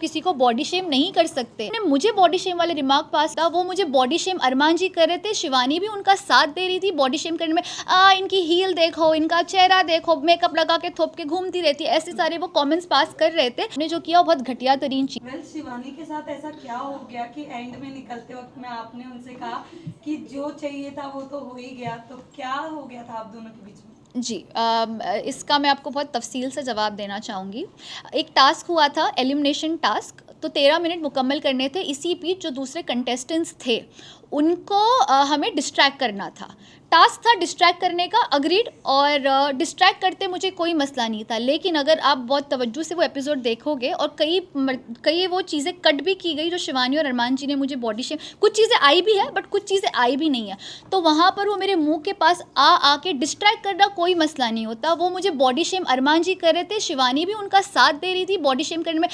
किसी को body shame नहीं कर सकते। ने मुझे बॉडी शेम वाले रिमार्क पास था, वो मुझे बॉडी शेम अरमान जी कर रहे थे, शिवानी भी उनका साथ दे रही थी बॉडी शेम करने में। इनकी हील देखो, इनका चेहरा देखो, मेकअप लगा के थोप के घूमती रहती है, ऐसे सारे वो कमेंट्स पास कर रहे थे। ने जो किया बहुत घटिया तरीन चीज। वेल शिवानी के साथ ऐसा क्या हो गया कि एंड में निकलते वक्त में आपने उनसे कहा कि जो चाहिए था वो तो हो ही गया, तो क्या हो गया था आप दोनों के बीच में? जी, इसका मैं आपको बहुत तफसील से जवाब देना चाहूँगी। एक टास्क हुआ था, एलिमिनेशन टास्क, तो 13 मिनट मुकम्मल करने थे। इसी बीच जो दूसरे कंटेस्टेंट्स थे उनको हमें डिस्ट्रैक्ट करना था। टास्क था डिस्ट्रैक्ट करने का, अग्रीड, और डिस्ट्रैक्ट करते मुझे कोई मसला नहीं था। लेकिन अगर आप बहुत तवज्जो से वो एपिसोड देखोगे, और कई वो चीज़ें कट भी की गई जो शिवानी और अरमान जी ने मुझे बॉडी शेम, कुछ चीज़ें आई भी है बट कुछ चीज़ें आई भी नहीं है। तो वहाँ पर वो मेरे मुंह के पास आके डिस्ट्रैक्ट करना कोई मसला नहीं होता। वो मुझे बॉडी शेम अरमान जी कर रहे थे, शिवानी भी उनका साथ दे रही थी बॉडी शेम करने में।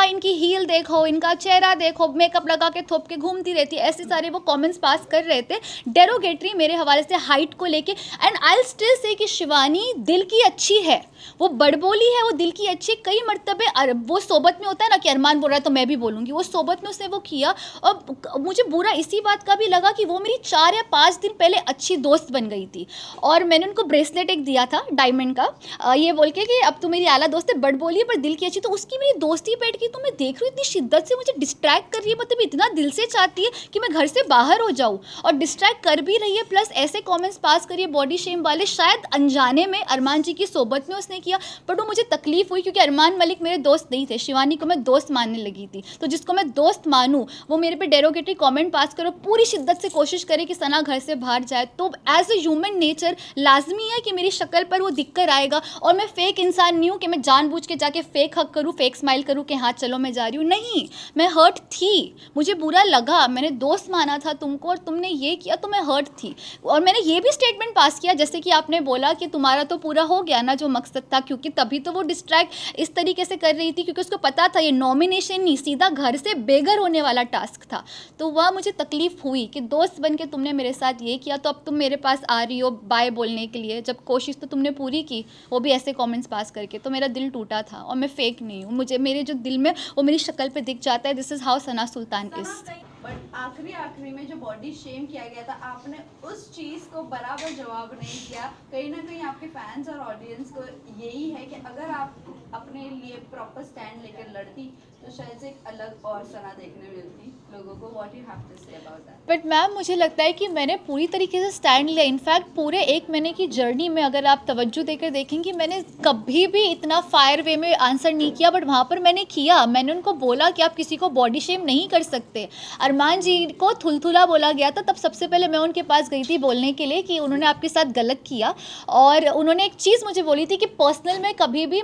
इनकी हील देखो, इनका चेहरा देखो, मेकअप लगा के थोप के घूमती रहती है, ऐसे सारे वो कमेंट्स पास कर रहे थे डेरोगेटरी मेरे हवाले से हाइट को लेके। एंड आई स्टिल से कि शिवानी दिल की अच्छी है, वो बड़बोली है, वो दिल की अच्छी। कई मरतबे वो सोबत में होता है ना कि अरमान बोल रहा है तो मैं भी बोलूँगी, वो सोबत में उसने वो किया। और मुझे बुरा इसी बात का भी लगा कि वो मेरी 4 या 5 दिन पहले अच्छी दोस्त बन गई थी, और मैंने उनको ब्रेसलेट एक दिया था डायमंड का, ये बोल के कि अब तू मेरी आला दोस्त है, बड़बोली है पर दिल की अच्छी। तो उसकी मेरी दोस्ती बैठ गई। तो मैं देख रही हूँ इतनी शिद्दत से मुझे डिस्ट्रैक्ट कर रही है, मतलब इतना दिल से चाहती है कि मैं घर से बाहर हो जाऊँ, और डिस्ट्रैक्ट कर भी रही है, प्लस ऐसे कमेंट्स पास करिए बॉडी शेम वाले। शायद अनजाने में अरमान जी की सोबत में उसने किया, बट वो मुझे तकलीफ हुई क्योंकि अरमान मलिक मेरे दोस्त नहीं थे, शिवानी को मैं दोस्त मानने लगी थी। तो जिसको मैं दोस्त मानूँ वो मेरे पे डेरोगेटरी कमेंट पास करो, पूरी शिद्दत से कोशिश करे कि सना घर से बाहर जाए। तो एज अ ह्यूमन नेचर लाजमी है कि मेरी शक्ल पर वो दिख कर आएगा, और मैं फेक इंसान नहीं हूँ कि मैं जानबूझ के जाके फेक हक करूँ, फेक स्माइल करूँ कि हाँ चलो मैं जा रही हूँ। नहीं, मैं हर्ट थी, मुझे बुरा लगा, मैंने दोस्त माना था तुमको और तुमने ये किया, तो मैं हर्ट थी। और मैंने ये भी स्टेटमेंट पास किया, जैसे कि आपने बोला कि तुम्हारा तो पूरा हो गया ना जो मकसद था, क्योंकि तभी तो वो डिस्ट्रैक्ट इस तरीके से कर रही थी क्योंकि उसको पता था ये नॉमिनेशन नहीं, सीधा घर से बेघर होने वाला टास्क था। तो वह मुझे तकलीफ हुई कि दोस्त बन के तुमने मेरे साथ ये किया, तो अब तुम मेरे पास आ रही हो बाय बोलने के लिए, जब कोशिश तो तुमने पूरी की, वो भी ऐसे कमेंट्स पास करके। तो मेरा दिल टूटा था, और मैं फेक नहीं हूँ, मुझे मेरे जो दिल में वो मेरी शक्ल पे दिख जाता है। This is how Sana Sultan is. But आखिरी में जो बॉडी शेम किया गया था, आपने उस चीज़ को बराबर जवाब नहीं किया। कहीं ना कहीं आपके फैंस और ऑडियंस को यही है कि अगर आप अपने लिए प्रॉपर स्टैंड लेकर लड़ती तो शायद से एक अलग और सना देखने मिलती लोगों को। What you have to say about that? But ma'am मुझे लगता है कि मैंने पूरी तरीके से स्टैंड लिया। इनफैक्ट पूरे 1 महीने की जर्नी में अगर आप तवज्जो देकर देखेंगे, मैंने कभी भी इतना फायर वे में आंसर नहीं किया, बट वहाँ पर मैंने किया। मैंने उनको बोला कि आप किसी को बॉडी शेम नहीं कर सकते। अरमान जी को थुलथुला बोला गया था, तब सबसे पहले मैं उनके पास गई थी बोलने के लिए कि उन्होंने आपके साथ गलत किया, और उन्होंने एक चीज़ मुझे बोली थी कि पर्सनल में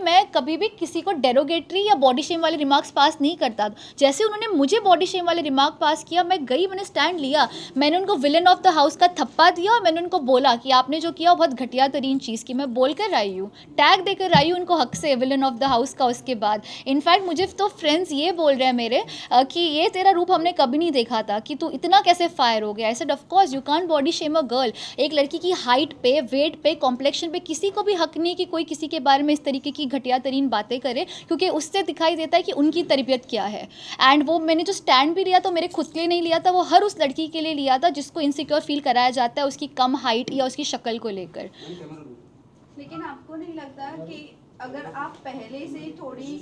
मैं कभी भी किसी को डेरोगेटरी या बॉडी शेम वाले रिमार्क्स पास नहीं करता। जैसे उन्होंने मुझे बॉडी शेम वाले रिमार्क पास किया, मैं गई, मैंने स्टैंड लिया, मैंने उनको विलन ऑफ द हाउस का थप्पा दिया, और मैंने उनको बोला कि आपने जो किया बहुत घटिया तरीन चीज़ की। मैं बोल कर आई हूँ, टैग देकर आई हूँ उनको हक से, विलन ऑफ द हाउस का। उसके बाद इनफैक्ट मुझे तो फ्रेंड्स ये बोल रहे हैं मेरे कि ये तेरा रूप हमने कभी नहीं देखा था, कि तू इतना कैसे फायर हो गया। I said of course you can't body shame a girl. एक लड़की की हाइट पे, वेट पे, कॉम्प्लेक्शन पे किसी को भी हक नहीं कि कोई किसी के बारे में इस तरीके की घटिया तरीन बातें करे, क्योंकि उससे दिखाई देता है कि उनकी तरबियत क्या है। एंड वो मैंने जो स्टैंड भी लिया तो मेरे खुद के लिए नहीं लिया था, वो हर उस लड़की के लिए लिया था जिसको इनसिक्योर फील कराया जाता है उसकी कम हाइट या उसकी शक्ल को लेकर। लेकिन आपको नहीं लगता कि अगर आप पहले से ही थोड़ी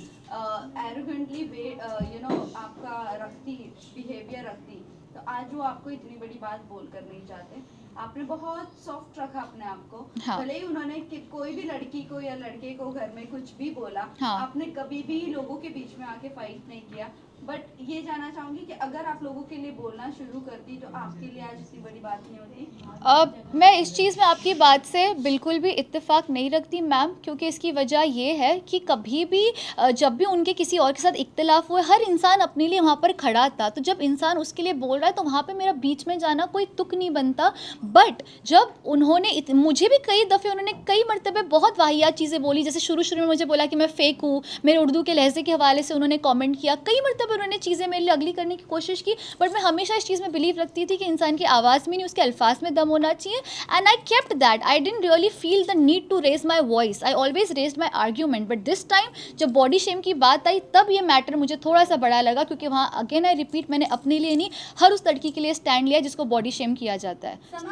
एरोगेंटली आपका रखती बिहेवियर रखती, तो आज वो आपको इतनी बड़ी बात बोल कर नहीं चाहते। आपने बहुत सॉफ्ट रखा अपने आप को। हाँ। भले ही उन्होंने कोई भी लड़की को या लड़के को घर में कुछ भी बोला, हाँ। आपने कभी भी लोगों के बीच में आके फाइट नहीं किया। बट ये जानना चाहूंगी कि अगर आप लोगों के लिए बोलना शुरू करती तो आपके लिए आज इतनी बड़ी बात नहीं होती। मैं इस चीज़ में आपकी बात से बिल्कुल भी इत्तेफाक नहीं रखती मैम, क्योंकि इसकी वजह ये है कि कभी भी जब भी उनके किसी और के साथ इख्तिलाफ हुए, हर इंसान अपने लिए वहाँ पर खड़ा था। तो जब इंसान उसके लिए बोल रहा है तो वहाँ पे मेरा बीच में जाना कोई तुक नहीं बनता। बट जब उन्होंने मुझे भी कई दफ़े उन्होंने कई मरतबे बहुत वाहियात चीज़ें बोली, जैसे शुरू में मुझे बोला कि मैं फ़ेक हूँ, मेरे उर्दू के लहजे के हवाले से उन्होंने कमेंट किया, कई मरतबे उन्होंने चीज़ें मेरे लिए अगली करने की कोशिश की, बट मैं हमेशा इस चीज़ में बिलीव रखती थी कि इंसान की आवाज़ में नहीं उसके अल्फाज में दम होना चाहिए, and I kept that. I didn't really feel the need to raise my voice, I always raise my argument, but this time जब बॉडी शेम की बात आई तब ये मैटर मुझे थोड़ा सा बड़ा लगा, क्योंकि वहाँ अगेन आई रिपीट मैंने अपने लिए नहीं हर उस लड़की के लिए स्टैंड लिया जिसको बॉडी शेम किया जाता है. सना